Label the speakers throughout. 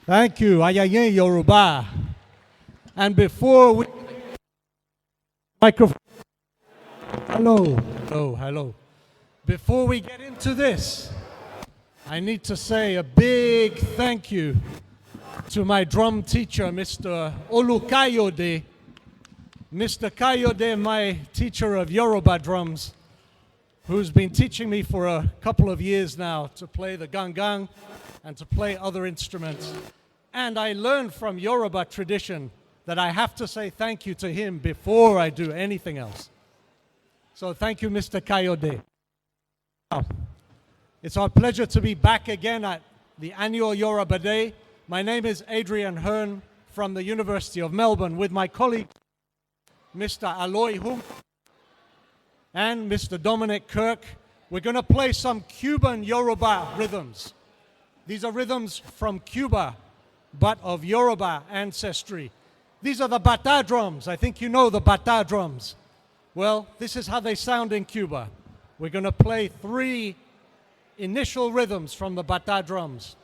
Speaker 1: Thank you, Ayaye Yoruba. And before we microphone, hello. Before we get into this, I need to say a big thank you to my drum teacher, Mr. Olukayode. Mr. Kayode, my teacher of Yoruba drums, who's been teaching me for a couple of years now to play the gangan and to play other instruments. And I learned from Yoruba tradition that I have to say thank you to him before I do anything else. So thank you, Mr. Kayode. It's our pleasure to be back again at the annual Yoruba Day. My name is Adrian Hearn from the University of Melbourne with my colleague, Mr. Aloy Hum and Mr. Dominic Kirk. We're going to play some Cuban Yoruba rhythms. These are rhythms from Cuba, but of Yoruba ancestry. These are the bata drums. I think you know the bata drums. Well, this is how they sound in Cuba. We're going to play 3 initial rhythms from the bata drums.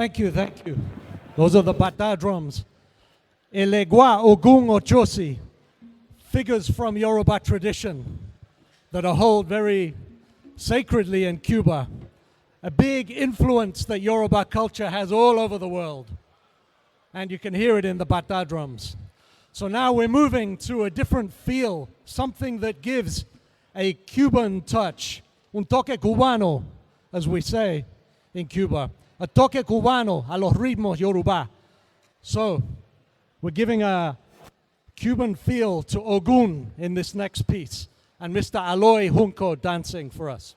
Speaker 1: Thank you, thank you. Those are the bata drums. Elegguá, Ogun, Ochosi, figures from Yoruba tradition that are held very sacredly in Cuba. A big influence that Yoruba culture has all over the world. And you can hear it in the bata drums. So now we're moving to a different feel, something that gives a Cuban touch, un toque cubano, as we say in Cuba, a toque cubano a los ritmos Yoruba. So we're giving a Cuban feel to Ogun in this next piece, and Mr. Aloy Junco dancing for us.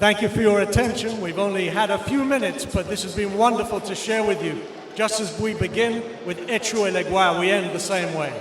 Speaker 1: Thank you for your attention. We've only had a few minutes, but this has been wonderful to share with you. Just as we begin with Echú Elegguá, we end the same way.